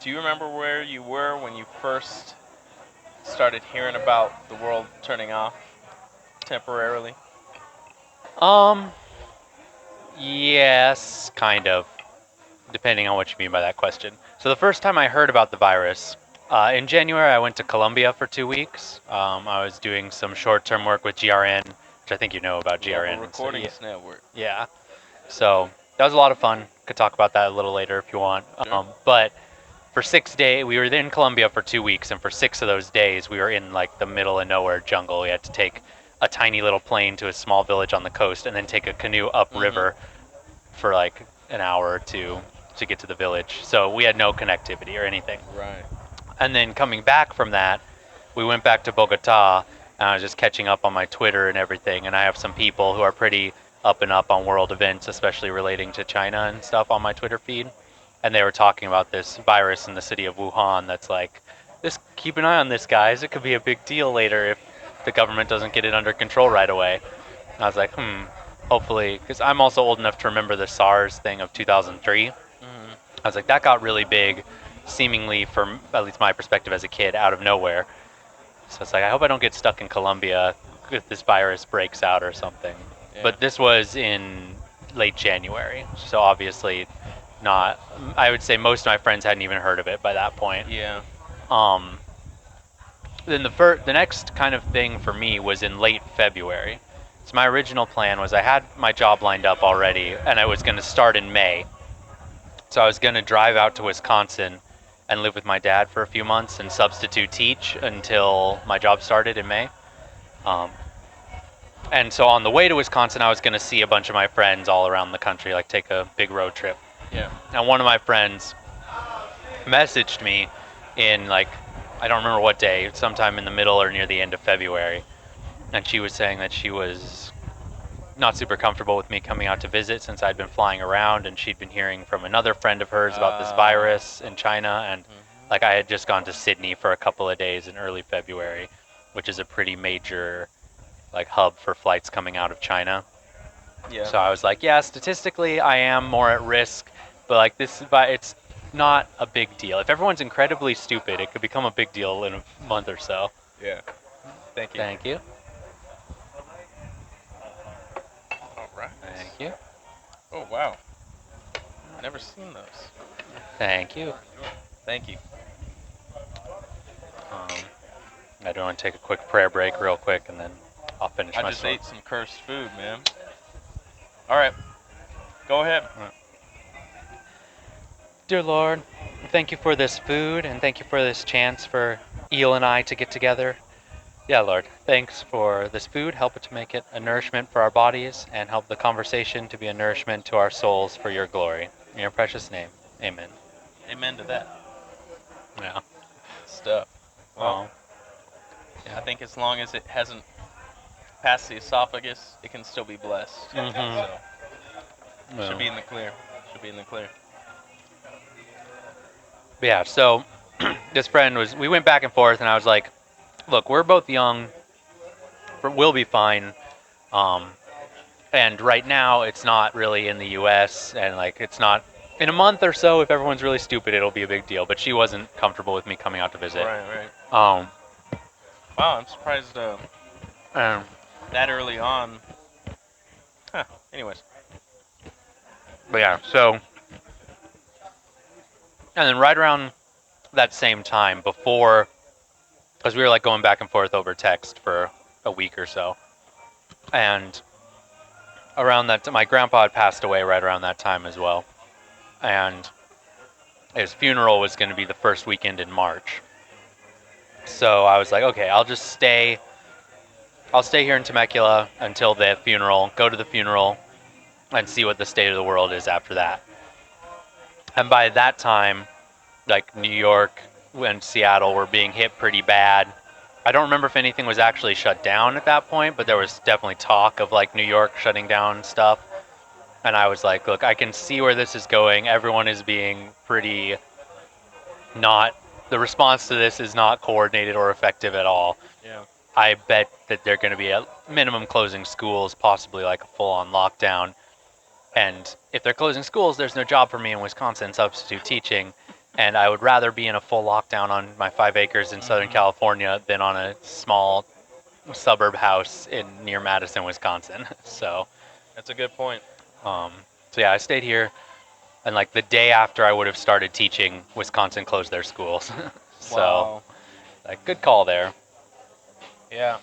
Do you remember where you were when you first started hearing about the world turning off temporarily? Um, yes, kind of, depending on what you mean by that question. So the first time I heard about the virus, in January, I went to Colombia for 2 weeks. I was doing some short-term work with GRN, which I think you know about Global GRN. And so, yeah, Recordings Network. yeah. So that was a lot of fun. Could talk about that a little later if you want. Sure. But for 6 days, we were in Colombia for 2 weeks, and for 6 of those days, we were in like the middle of nowhere jungle. We had to take a tiny little plane to a small village on the coast, and then take a canoe upriver for like an hour or two to get to the village. So we had no connectivity or anything. Right. And then coming back from that, we went back to Bogota, and I was just catching up on my Twitter and everything. And I have some people who are pretty up on world events, especially relating to China and stuff, on my Twitter feed. And they were talking about this virus in the city of Wuhan. That's like, this. Keep an eye on this, guys. It could be a big deal later if the government doesn't get it under control right away. And I was like, hopefully, because I'm also old enough to remember the SARS thing of 2003. I was like, that got really big, seemingly from at least my perspective as a kid, out of nowhere. So it's like, I hope I don't get stuck in Colombia if this virus breaks out or something. Yeah. But this was in late January, so obviously not. I would say most of my friends hadn't even heard of it by that point. Yeah. Um, then the next kind of thing for me was in late February. So my original plan was I had my job lined up already, and I was going to start in May. So I was going to drive out to Wisconsin and live with my dad for a few months and substitute teach until my job started in May. Um, and so on the way to Wisconsin, I was going to see a bunch of my friends all around the country, like take a big road trip. Yeah. And one of my friends messaged me in like, I don't remember what day, sometime in the middle or near the end of February. And she was saying that she was not super comfortable with me coming out to visit since I'd been flying around, and she'd been hearing from another friend of hers about this virus in China, and like I had just gone to Sydney for a couple of days in early February, which is a pretty major like hub for flights coming out of China. Yeah. So I was like, yeah, statistically I am more at risk, but like it's not a big deal. If everyone's incredibly stupid, it could become a big deal in a month or so. Yeah. Thank you. Thank you. All right. Thank you. Oh wow. Never seen those. Thank you. Thank you. I do want to take a quick prayer break real quick, and then I'll finish I my just story. ate some cursed food, man. All right. Go ahead. Dear Lord, thank you for this food, and thank you for this chance for Eel and I to get together. Yeah, Lord, thanks for this food. Help it to make it a nourishment for our bodies, and help the conversation to be a nourishment to our souls for your glory. In your precious name, amen. Amen to that Yeah. stuff. Well, I think as long as it hasn't past the esophagus, it can still be blessed. So, should be in the clear. Should be in the clear. Yeah, so this friend we went back and forth, and I was like, look, we're both young, we'll be fine. And right now, it's not really in the U.S., and like it's not in a month or so. If everyone's really stupid, it'll be a big deal. But she wasn't comfortable with me coming out to visit. Right. Um, Wow, I'm surprised that early on. Huh. Anyways. But yeah, so, and then right around that same time, before, because we were like going back and forth over text for a week or so, and around that, my grandpa had passed away right around that time as well, and his funeral was going to be the first weekend in March. So I was like, okay, I'll stay here in Temecula until the funeral, go to the funeral, and see what the state of the world is after that. And by that time, like New York and Seattle were being hit pretty bad. I don't remember if anything was actually shut down at that point, but there was definitely talk of like New York shutting down stuff. And I was like, look, I can see where this is going. Everyone is being pretty the response to this is not coordinated or effective at all. Yeah. I bet that they're going to be at minimum closing schools, possibly like a full-on lockdown. And if they're closing schools, there's no job for me in Wisconsin substitute teaching. And I would rather be in a full lockdown on my 5 acres in Southern California than on a small suburb house near Madison, Wisconsin. So, That's a good point. um, so yeah, I stayed here. And like the day after I would have started teaching, Wisconsin closed their schools. So, Wow. like, good call there. Yeah.